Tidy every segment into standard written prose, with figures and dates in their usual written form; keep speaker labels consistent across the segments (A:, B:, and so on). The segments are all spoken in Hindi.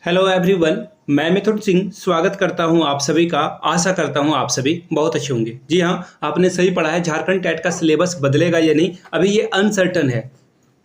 A: Hello everyone. मैं मिथुन सिंह स्वागत करता हूं आप सभी का। आशा करता हूं आप सभी बहुत अच्छे होंगे। जी हां, आपने सही पढ़ा है। झारखंड टेट का सिलेबस बदलेगा या नहीं, अभी ये अनसर्टन है।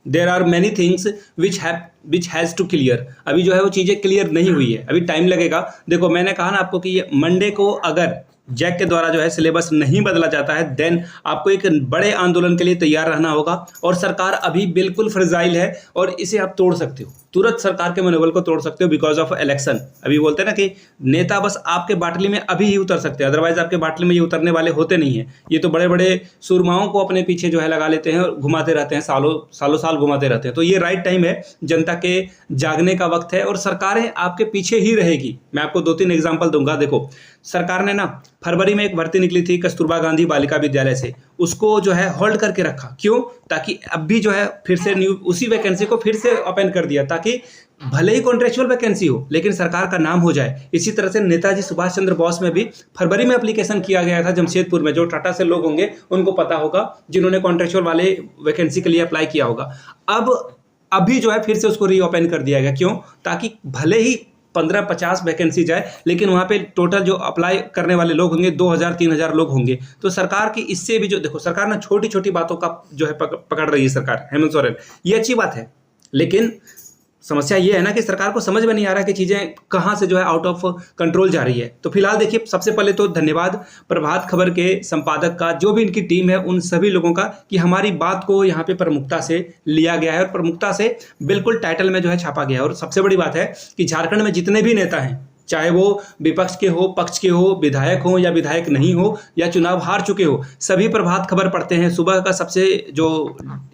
A: There are many things which has to clear. अभी जो है वो चीज़ें क्लियर नहीं हुई है, अभी टाइम लगेगा। देखो, मैंने कहा ना आपको कि ये मंडे को अगर जैक के द्वारा जो है सिलेबस नहीं बदला जाता है, देन आपको एक बड़े आंदोलन के लिए तैयार रहना होगा। और सरकार अभी बिल्कुल फ्रेजाइल है और इसे आप तोड़ सकते हो, तुरंत सरकार के मनोबल को तोड़ सकते हो बिकॉज ऑफ इलेक्शन। अभी बोलते हैं ना कि नेता बस आपके बाटली में अभी ही उतर सकते हैं, अदरवाइज आपके बाटली में ये उतरने वाले होते नहीं हैं। ये तो बड़े बड़े सुरमाओं को अपने पीछे जो है लगा लेते हैं और घुमाते रहते हैं, सालों साल घुमाते रहते हैं। तो ये राइट टाइम है, जनता के जागने का वक्त है और सरकारें आपके पीछे ही रहेगी। मैं आपको 2-3 एग्जाम्पल दूंगा। देखो, सरकार ने ना फरवरी में एक भर्ती निकली थी कस्तूरबा गांधी बालिका विद्यालय से, उसको जो है होल्ड करके रखा। क्यों? ताकि अब भी जो है फिर से न्यू उसी वैकेंसी को फिर से ओपन कर दिया, ताकि भले ही कॉन्ट्रेक्चुअल वैकेंसी हो लेकिन सरकार का नाम हो जाए। इसी तरह से नेताजी सुभाष चंद्र बोस में भी फरवरी में एप्लीकेशन किया गया था जमशेदपुर में। जो टाटा से लोग होंगे उनको पता होगा, जिन्होंने कॉन्ट्रेक्चुअल वाले वैकेंसी के लिए अप्लाई किया होगा। अभी जो है फिर से उसको रीओपन कर दिया गया। क्यों? ताकि भले ही 15-50 वैकेंसी जाए लेकिन वहाँ पे टोटल जो अप्लाई करने वाले लोग होंगे 2000-3000 लोग होंगे। तो सरकार की इससे भी जो देखो, सरकार ना छोटी छोटी बातों का जो है पकड़ रही है सरकार, हेमंत सोरेन। ये अच्छी बात है, लेकिन समस्या ये है ना कि सरकार को समझ में नहीं आ रहा कि चीज़ें कहाँ से जो है आउट ऑफ कंट्रोल जा रही है। तो फिलहाल देखिए, सबसे पहले तो धन्यवाद प्रभात खबर के संपादक का, जो भी इनकी टीम है उन सभी लोगों का, कि हमारी बात को यहाँ पे प्रमुखता से लिया गया है और प्रमुखता से बिल्कुल टाइटल में जो है छापा गया है। और सबसे बड़ी बात है कि झारखंड में जितने भी नेता हैं, चाहे वो विपक्ष के हो, पक्ष के हो, विधायक हो या विधायक नहीं हो या चुनाव हार चुके हो, सभी प्रभात खबर पढ़ते हैं। सुबह का सबसे जो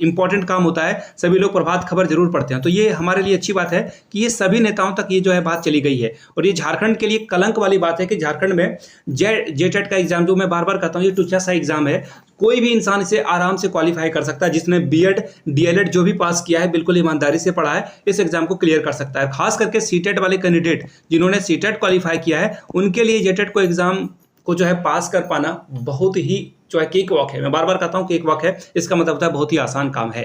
A: इंपॉर्टेंट काम होता है, सभी लोग प्रभात खबर जरूर पढ़ते हैं। तो ये हमारे लिए अच्छी बात है कि ये सभी नेताओं तक ये जो है बात चली गई है। और ये झारखंड के लिए कलंक वाली बात है कि झारखंड में जेटेट का एग्जाम, जो मैं बार बार कहता हूँ, ये टुच्चा सा एग्जाम है। कोई भी इंसान इसे आराम से क्वालिफाई कर सकता है। जिसने बीएड डीएलएड जो भी पास किया है, बिल्कुल ईमानदारी से पढ़ा है, इस एग्जाम को क्लियर कर सकता है। खास करके सीटेट वाले कैंडिडेट जिन्होंने सीटेट क्वालिफाई किया है, उनके लिए जेटेट को एग्जाम को जो है पास कर पाना बहुत ही जो है केक वॉक है। मैं बार बार कहता हूँ केक वॉक है, इसका मतलब होता है बहुत ही आसान काम है।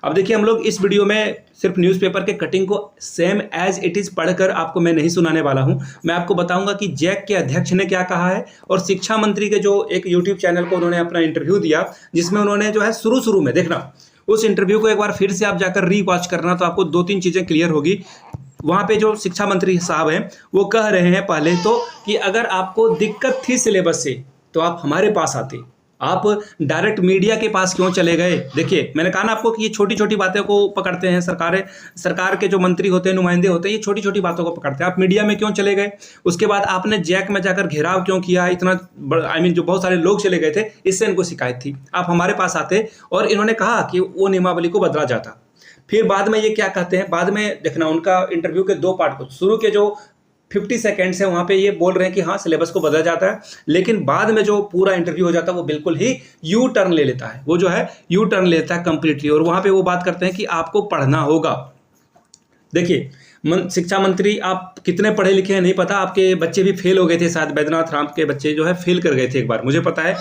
A: अब देखिए, हम लोग इस वीडियो में सिर्फ न्यूज़पेपर के कटिंग को सेम एज इट इज़ पढ़कर आपको मैं नहीं सुनाने वाला हूँ। मैं आपको बताऊंगा कि जैक के अध्यक्ष ने क्या कहा है, और शिक्षा मंत्री के जो एक यूट्यूब चैनल को उन्होंने अपना इंटरव्यू दिया, जिसमें उन्होंने जो है शुरू में देखना, उस इंटरव्यू को एक बार फिर से आप जाकर रीवॉच करना, तो आपको 2-3 चीज़ें क्लियर होगी। वहाँ पे जो शिक्षा मंत्री साहब हैं वो कह रहे हैं पहले तो कि अगर आपको दिक्कत थी सिलेबस से तो आप हमारे पास आते, आप डायरेक्ट मीडिया के पास क्यों चले गए। देखिए, मैंने कहा ना आपको कि ये छोटी छोटी बातों को पकड़ते हैं सरकार के जो मंत्री होते हैं, नुमाइंदे होते हैं, ये छोटी छोटी बातों को पकड़ते हैं। आप मीडिया में क्यों चले गए? उसके बाद आपने जैक में जाकर घेराव क्यों किया? इतना जो बहुत सारे लोग चले गए थे, इससे इनको शिकायत थी। आप हमारे पास आते और इन्होंने कहा कि वो नियमावली को बदला जाता। फिर बाद में ये क्या कहते हैं, बाद में देखना उनका इंटरव्यू के 2 पार्ट को, शुरू के जो 50 सेकेंड्स है वहाँ पे ये बोल रहे हैं कि हाँ सिलेबस को बदला जाता है, लेकिन बाद में जो पूरा इंटरव्यू हो जाता है वो बिल्कुल ही यू टर्न ले लेता है। वो जो है यू टर्न लेता है कंप्लीटली, और वहाँ पे वो बात करते हैं कि आपको पढ़ना होगा। देखिए, शिक्षा मंत्री आप कितने पढ़े लिखे हैं नहीं पता, आपके बच्चे भी फेल हो गए थे, शायद बैद्यनाथ राम के बच्चे जो है फेल कर गए थे एक बार, मुझे पता है।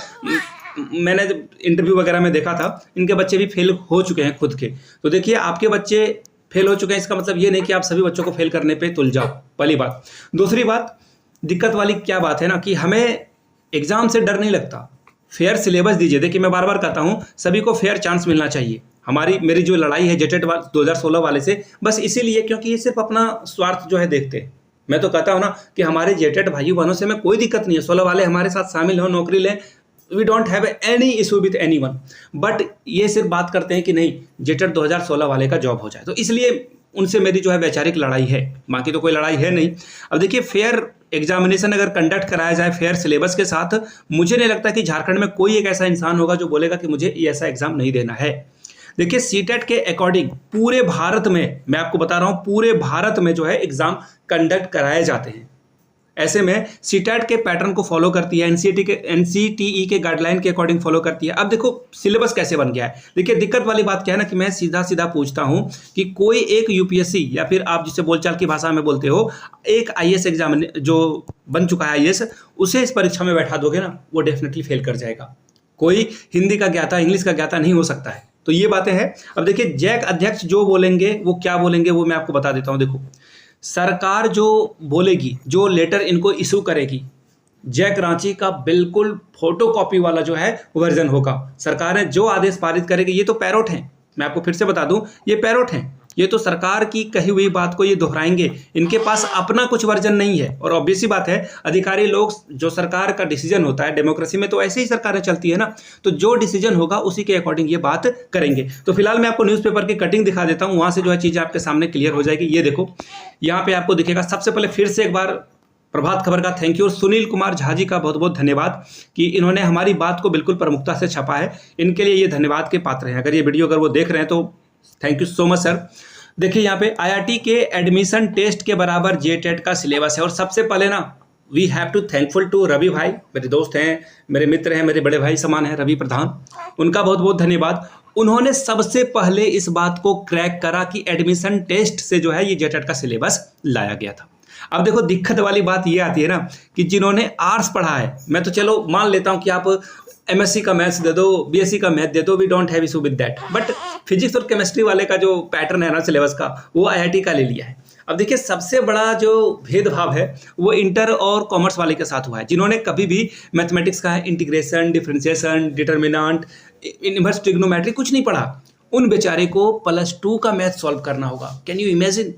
A: मैंने इंटरव्यू वगैरह में देखा था, इनके बच्चे भी फेल हो चुके हैं खुद के। तो देखिए, आपके बच्चे फेल हो चुके हैं, इसका मतलब ये नहीं कि आप सभी बच्चों को फेल करने पे तुल जाओ, पहली बात। दूसरी बात, दिक्कत वाली क्या बात है ना कि हमें एग्जाम से डर नहीं लगता, फेयर सिलेबस दीजिए। देखिए, मैं बार बार कहता हूँ सभी को फेयर चांस मिलना चाहिए। मेरी जो लड़ाई है जेटेट 2016 वाले से, बस इसीलिए क्योंकि ये सिर्फ अपना स्वार्थ जो है देखते हैं। मैं तो कहता हूँ ना कि हमारे जेटेट भाई बहनों से हमें कोई दिक्कत नहीं है, 16 वाले हमारे साथ शामिल हो, नौकरी लें, we don't have any issue with any one. But ये सिर्फ बात करते हैं कि नहीं जेटेट 2016 वाले का जॉब हो जाए, तो इसलिए उनसे मेरी जो है वैचारिक लड़ाई है, बाकी तो कोई लड़ाई है नहीं। अब देखिए, फेयर एग्जामिनेशन अगर कंडक्ट कराया जाए फेयर सिलेबस के साथ, मुझे नहीं लगता कि झारखंड में कोई एक ऐसा इंसान होगा जो बोलेगा कि मुझे ये ऐसा एग्जाम नहीं देना है। देखिए, सीटेट के अकॉर्डिंग पूरे भारत में, मैं आपको बता रहा हूँ, पूरे भारत में जो है एग्जाम कंडक्ट कराए जाते हैं। ऐसे में सीटेट के पैटर्न को फॉलो करती है, एनसीटीई के गाइडलाइन के अकॉर्डिंग फॉलो करती है। अब देखो सिलेबस कैसे बन गया है। देखिए, दिक्कत वाली बात क्या है ना कि मैं सीधा पूछता हूं कि कोई एक यूपीएससी या फिर आप जिसे बोलचाल की भाषा में बोलते हो, एक आईएएस एग्जाम जो बन चुका है आईएएस, उसे इस परीक्षा में बैठा दोगे ना, वो डेफिनेटली फेल कर जाएगा। कोई हिंदी का ज्ञाता, इंग्लिश का ज्ञाता नहीं हो सकता है। तो ये बातें हैं। अब देखिए, जैक अध्यक्ष जो बोलेंगे वो क्या बोलेंगे वो मैं आपको बता देता हूँ। देखो, सरकार जो बोलेगी, जो लेटर इनको इशू करेगी, जैक रांची का बिल्कुल फोटोकॉपी वाला जो है वर्जन होगा। सरकार ने जो आदेश पारित करेगी, ये तो पैरोट हैं, मैं आपको फिर से बता दूं, ये पैरोट हैं, ये तो सरकार की कही हुई बात को ये दोहराएंगे। इनके पास अपना कुछ वर्जन नहीं है। और ऑब्वियस सी बात है, अधिकारी लोग, जो सरकार का डिसीजन होता है, डेमोक्रेसी में तो ऐसे ही सरकारें चलती है ना, तो जो डिसीजन होगा उसी के अकॉर्डिंग ये बात करेंगे। तो फिलहाल मैं आपको न्यूज़पेपर की कटिंग दिखा देता हूँ, वहां से जो है चीज़ें आपके सामने क्लियर हो जाएगी। ये देखो, यहाँ पे आपको दिखेगा। सबसे पहले फिर से एक बार प्रभात खबर का थैंक यू, और सुनील कुमार झा जी का बहुत बहुत धन्यवाद कि इन्होंने हमारी बात को बिल्कुल प्रमुखता से छपा है। इनके लिए ये धन्यवाद के पात्र हैं। अगर ये वीडियो अगर वो देख रहे हैं तो thank you so much sir. देखिए यहाँ पे आईआईटी के एडमिशन टेस्ट के बराबर जेटेट का सिलेबस है। और सबसे पहले ना we have to thankful to Ravi भाई, मेरे दोस्त हैं, मेरे मित्र हैं, मेरे बड़े भाई समान हैं, रवि प्रधान, उनका बहुत बहुत धन्यवाद। उन्होंने सबसे पहले इस बात को क्रैक करा कि एडमिशन टेस्ट से जो है ये जेटेट का सिलेबस लाया गया था। अब देखो, दिक्कत वाली बात ये आती है ना कि जिन्होंने आर्ट्स पढ़ा है, मैं तो चलो मान लेता हूँ कि आप एमएससी का मैथ्स दे दो, बीएससी का मैथ दे दो, we don't have issue with that, but physics और केमिस्ट्री वाले का जो पैटर्न है ना सिलेबस का, वो आईआईटी का ले लिया है। अब देखिए, सबसे बड़ा जो भेदभाव है वो इंटर और कॉमर्स वाले के साथ हुआ है। जिन्होंने कभी भी मैथमेटिक्स का integration, differentiation, determinant, inverse trigonometry कुछ नहीं पढ़ा, उन बेचारे को +2 का मैथ सॉल्व करना होगा। Can you imagine?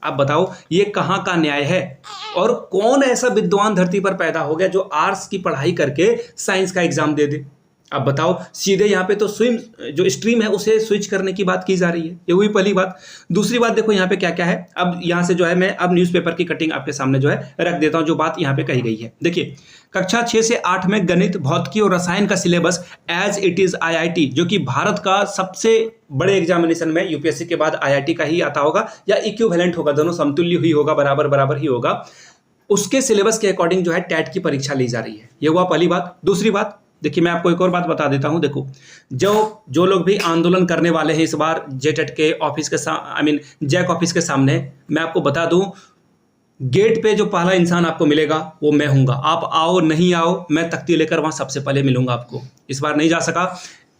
A: आप बताओ ये कहाँ का न्याय है? और कौन ऐसा विद्वान धरती पर पैदा हो गया जो आर्ट्स की पढ़ाई करके साइंस का एग्जाम दे दे? आप बताओ, सीधे यहाँ पे तो स्विम जो स्ट्रीम है उसे स्विच करने की बात की जा रही है। ये हुई पहली बात। दूसरी बात देखो यहाँ पे क्या क्या है। अब यहाँ से जो है मैं अब न्यूज़पेपर की कटिंग आपके सामने जो है रख देता हूँ, जो बात यहाँ पे कही गई है। देखिए, कक्षा 6 से 8 में गणित, भौतिकी और रसायन का syllabus as it is IIT, जो कि भारत का सबसे बड़े एग्जामिनेशन में यूपीएससी के बाद आईआईटी का ही आता होगा या इक्विवेलेंट होगा, दोनों समतुल्य ही होगा, बराबर बराबर ही होगा, उसके सिलेबस के अकॉर्डिंग जो है टेट की परीक्षा ली जा रही है। ये हुआ पहली बात। दूसरी बात देखिए, मैं आपको एक और बात बता देता हूं। देखो, जो लोग भी आंदोलन करने वाले हैं इस बार जेटेट के ऑफिस के जैक ऑफिस के सामने, मैं आपको बता दूं, गेट पे जो पहला इंसान आपको मिलेगा वो मैं हूंगा। आप आओ नहीं आओ, मैं तख्ती लेकर वहां सबसे पहले मिलूंगा आपको। इस बार नहीं जा सका,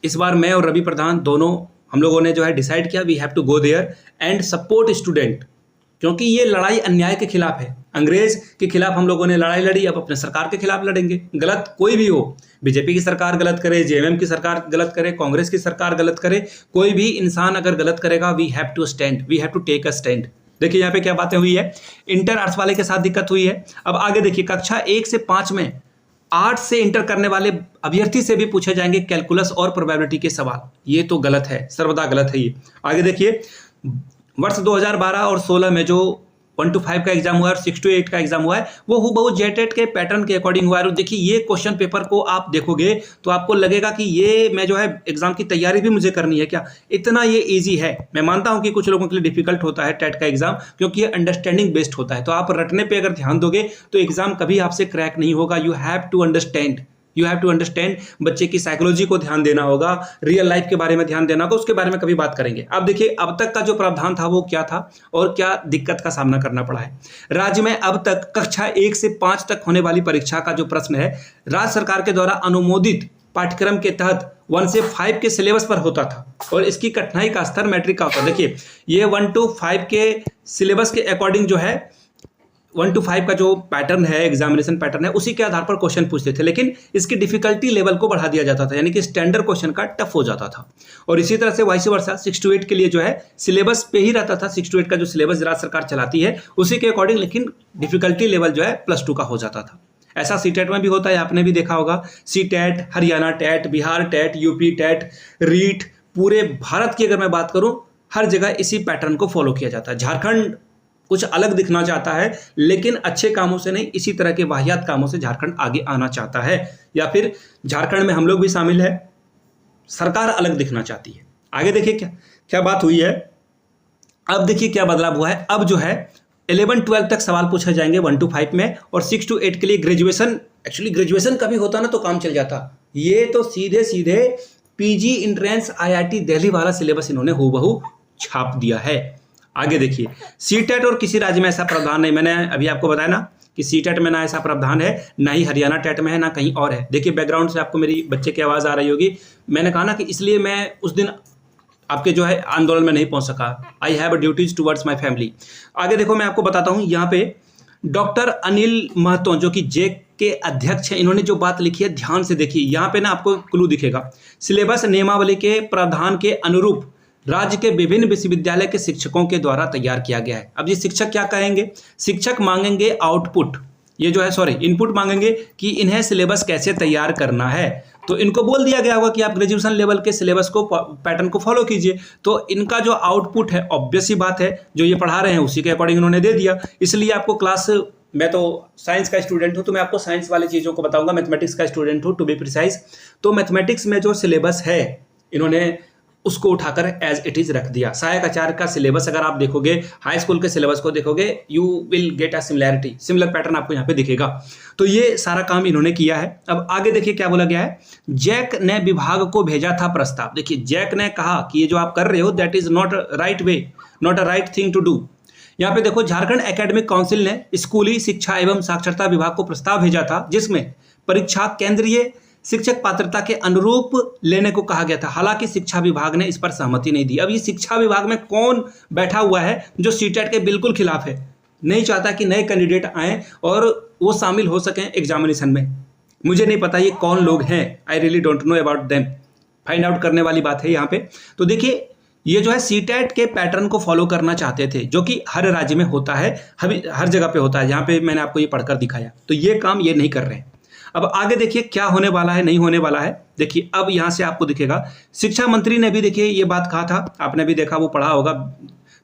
A: इस बार मैं और रवि प्रधान दोनों हम लोगों ने जो है डिसाइड किया we have to go there and support student, क्योंकि ये लड़ाई अन्याय के खिलाफ है। अंग्रेज के खिलाफ हम लोगों ने लड़ाई लड़ी, अब अपने सरकार के खिलाफ लड़ेंगे। गलत कोई भी हो, बीजेपी की सरकार गलत करे, जेएमएम की सरकार गलत करे, कांग्रेस की सरकार गलत करे, कोई भी इंसान अगर गलत करेगा, we have to stand, we have to take a stand. देखिए यहाँ पे क्या बातें हुई है। इंटर आर्ट्स वाले के साथ दिक्कत हुई है। अब आगे देखिए, कक्षा 1 से 5 में आर्ट्स से इंटर करने वाले अभ्यर्थी से भी पूछे जाएंगे कैलकुलस और प्रोबेबिलिटी के सवाल। ये तो गलत है, सर्वदा गलत है ये। आगे देखिए, वर्ष 2012 और 16 में जो 1 to 5 का एग्जाम हुआ है और 6 to 8 का एग्जाम हुआ है, वो हूबहू जेटेट के पैटर्न के अकॉर्डिंग हुआ है। और देखिए, ये क्वेश्चन पेपर को आप देखोगे तो आपको लगेगा कि ये मैं जो है एग्जाम की तैयारी भी मुझे करनी है क्या, इतना ये इजी है। मैं मानता हूं कि कुछ लोगों के लिए डिफिकल्ट होता है टेट का एग्जाम, क्योंकि ये अंडरस्टैंडिंग बेस्ड होता है। तो आप रटने पे अगर ध्यान दोगे तो एग्जाम कभी आपसे क्रैक नहीं होगा। You have to understand, you have to understand. बच्चे की साइकोलॉजी को ध्यान देना होगा, रियल लाइफ के बारे में ध्यान देना होगा, उसके बारे में कभी बात करेंगे। अब देखिए, अब तक का जो प्रावधान था वो क्या था और क्या दिक्कत का सामना करना पड़ा है। राज्य में अब तक कक्षा 1 से 5 तक होने वाली परीक्षा का जो प्रश्न है, राज्य सरकार के द्वारा अनुमोदित पाठ्यक्रम के तहत 1 से 5 के सिलेबस पर होता था और इसकी कठिनाई का स्तर मैट्रिक का होता। देखिए, ये 1 to 5 के सिलेबस के अकॉर्डिंग जो है 1 to 5 का जो पैटर्न है, एग्जामिनेशन पैटर्न है, उसी के आधार पर क्वेश्चन पूछते थे, लेकिन इसकी डिफिकल्टी लेवल को बढ़ा दिया जाता था, यानी कि स्टैंडर्ड क्वेश्चन का टफ हो जाता था। और इसी तरह से वाइस वर्सा 6 to 8 के लिए जो है सिलेबस पे ही रहता था। 6 to 8 का जो सिलेबस राज्य सरकार चलाती है उसी के अकॉर्डिंग, लेकिन डिफिकल्टी लेवल जो है +2 का हो जाता था। ऐसा सीटेट में भी होता है, आपने भी देखा होगा। CTET, Haryana TET, Bihar TET, UP TET, REET, पूरे भारत की अगर मैं बात करूं, हर जगह इसी पैटर्न को फॉलो किया जाता है। झारखंड कुछ अलग दिखना चाहता है, लेकिन अच्छे कामों से नहीं, इसी तरह के वाहियात कामों से झारखंड आगे आना चाहता है, या फिर झारखंड में हम लोग भी शामिल है, सरकार अलग दिखना चाहती है। आगे देखिए क्या क्या बात हुई है। अब देखिए क्या बदलाव हुआ है। अब जो है 11-12 तक सवाल पूछे जाएंगे 1 to 5 में, और 6 to 8 के लिए ग्रेजुएशन, एक्चुअली ग्रेजुएशन का भी होता ना तो काम चल जाता। ये तो सीधे सीधे पीजी एंट्रेंस आईआईटी दिल्ली वाला सिलेबस इन्होंने हूबहू छाप दिया है। आगे देखिए, सीटेट और किसी राज्य में ऐसा प्रावधान नहीं। मैंने अभी आपको बताया ना कि सीटेट में ना ऐसा प्रावधान है, ना ही हरियाणा टेट में है, ना कहीं और है। देखिए, बैकग्राउंड से आपको मेरी बच्चे की आवाज़ आ रही होगी। मैंने कहा ना कि इसलिए मैं उस दिन आपके जो है आंदोलन में नहीं पहुंच सका। I have duties towards my family. आगे देखो मैं आपको बताता हूं, यहाँ पे डॉक्टर अनिल महतो जो कि जेक के अध्यक्ष हैं, इन्होंने जो बात लिखी है ध्यान से देखिए। यहाँ पे ना आपको क्लू दिखेगा, सिलेबस नियमावली के प्रावधान के अनुरूप राज्य के विभिन्न विश्वविद्यालय के शिक्षकों के द्वारा तैयार किया गया है। अब ये शिक्षक क्या कहेंगे, शिक्षक मांगेंगे आउटपुट, ये जो है इनपुट मांगेंगे कि इन्हें सिलेबस कैसे तैयार करना है। तो इनको बोल दिया गया होगा कि आप ग्रेजुएशन लेवल के सिलेबस को पैटर्न को फॉलो कीजिए। तो इनका जो आउटपुट है ऑब्वियस ही बात है, जो ये पढ़ा रहे हैं उसी के अकॉर्डिंग इन्होंने दे दिया। इसलिए आपको क्लास, मैं तो साइंस का स्टूडेंट हूं तो मैं आपको साइंस वाली चीज़ों को बताऊंगा, मैथमेटिक्स का स्टूडेंट हूं टू बी प्रिसाइज। तो मैथमेटिक्स में जो सिलेबस है इन्होंने उसको उठाकर एज इट इज रख दिया। सहायक आचार्य का सिलेबस अगर आप देखोगे, हाई स्कूल के सिलेबस को देखोगे, you will get a similarity, similar pattern आपको यहाँ पे दिखेगा। तो ये सारा काम इन्होंने किया है। अब आगे देखिए क्या बोला गया है, जैक ने विभाग को भेजा था प्रस्ताव। देखिए जैक ने कहा कि ये जो आप कर रहे हो that is not right way, not a right thing to do. यहाँ पे देखो झारखंड एकेडमिक काउंसिल ने स्कूली शिक्षा एवं साक्षरता विभाग को प्रस्ताव भेजा था, जिसमें परीक्षा केंद्रीय शिक्षक पात्रता के अनुरूप लेने को कहा गया था। हालांकि शिक्षा विभाग ने इस पर सहमति नहीं दी। अब ये शिक्षा विभाग में कौन बैठा हुआ है जो सीटेट के बिल्कुल खिलाफ है, नहीं चाहता कि नए कैंडिडेट आएं और वो शामिल हो सकें एग्जामिनेशन में। मुझे नहीं पता ये कौन लोग हैं, I really don't know about them. Find out करने वाली बात है यहाँ पे। तो देखिए ये जो है सीटेट के पैटर्न को फॉलो करना चाहते थे, जो कि हर राज्य में होता है, हर जगह पे होता है। जहाँ पे मैंने आपको ये पढ़कर दिखाया, तो ये काम ये नहीं कर रहे हैं। अब आगे देखिए क्या होने वाला है, नहीं होने वाला है। देखिए अब यहाँ से आपको दिखेगा, शिक्षा मंत्री ने भी देखिए ये बात कहा था, आपने भी देखा, वो पढ़ा होगा।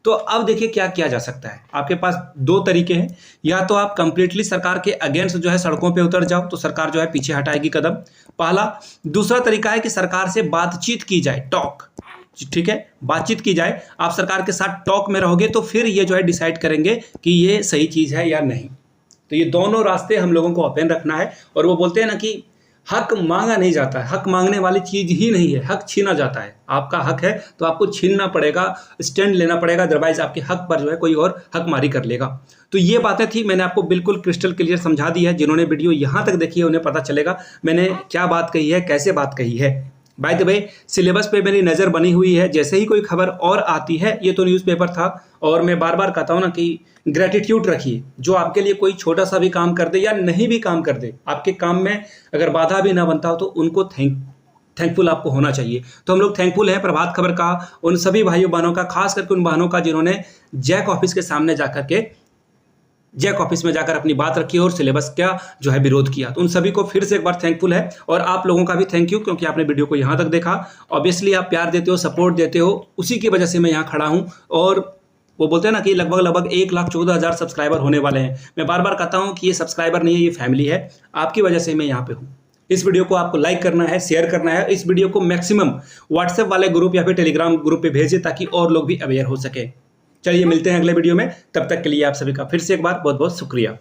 A: तो अब देखिए क्या किया जा सकता है। आपके पास दो तरीके हैं, या तो आप कंप्लीटली सरकार के अगेंस्ट जो है सड़कों पे उतर जाओ, तो सरकार जो है पीछे हटाएगी कदम, पहला। दूसरा तरीका है कि सरकार से बातचीत की जाए, टॉक, ठीक है, बातचीत की जाए। आप सरकार के साथ टॉक में रहोगे तो फिर ये जो है डिसाइड करेंगे कि ये सही चीज़ है या नहीं। तो ये दोनों रास्ते हम लोगों को ओपन रखना है। और वो बोलते हैं ना कि हक मांगा नहीं जाता है, हक मांगने वाली चीज़ ही नहीं है, हक छीना जाता है। आपका हक है तो आपको छीनना पड़ेगा, स्टैंड लेना पड़ेगा, अदरवाइज आपके हक पर जो है कोई और हकमारी कर लेगा। तो ये बातें थी, मैंने आपको बिल्कुल क्रिस्टल क्लियर समझा दी है। जिन्होंने वीडियो यहाँ तक देखी है उन्हें पता चलेगा मैंने क्या बात कही है, कैसे बात कही है। बाय द वे सिलेबस पे मेरी नज़र बनी हुई है, जैसे ही कोई खबर और आती है, ये तो न्यूज़पेपर था, और मैं बार बार कहता हूँ ना कि ग्रेटिट्यूड रखिए। जो आपके लिए कोई छोटा सा भी काम कर दे या नहीं भी काम कर दे, आपके काम में अगर बाधा भी ना बनता हो तो उनको थैंकफुल आपको होना चाहिए। तो हम लोग थैंकफुल हैं प्रभात खबर का, उन सभी भाइयों बहनों का, खास करके उन बहनों का जिन्होंने जैक ऑफिस के सामने जाकर के, जैक ऑफिस में जाकर अपनी बात रखी और सिलेबस का जो है विरोध किया। तो उन सभी को फिर से एक बार थैंकफुल है, और आप लोगों का भी थैंक यू, क्योंकि आपने वीडियो को यहाँ तक देखा। ऑब्वियसली आप प्यार देते हो, सपोर्ट देते हो, उसी की वजह से मैं यहाँ खड़ा हूँ। और वो बोलते हैं ना कि लगभग 1,14,000 सब्सक्राइबर होने वाले हैं। मैं बार बार कहता हूँ कि ये सब्सक्राइबर नहीं है, ये फैमिली है। आपकी वजह से मैं यहाँ पे हूँ। इस वीडियो को आपको लाइक करना है, शेयर करना है। इस वीडियो को मैक्सिमम व्हाट्सएप वाले ग्रुप या फिर टेलीग्राम ग्रुप पे भेजें, ताकि और लोग भी अवेयर हो सके। चलिए मिलते हैं अगले वीडियो में, तब तक के लिए आप सभी का फिर से एक बार बहुत बहुत शुक्रिया।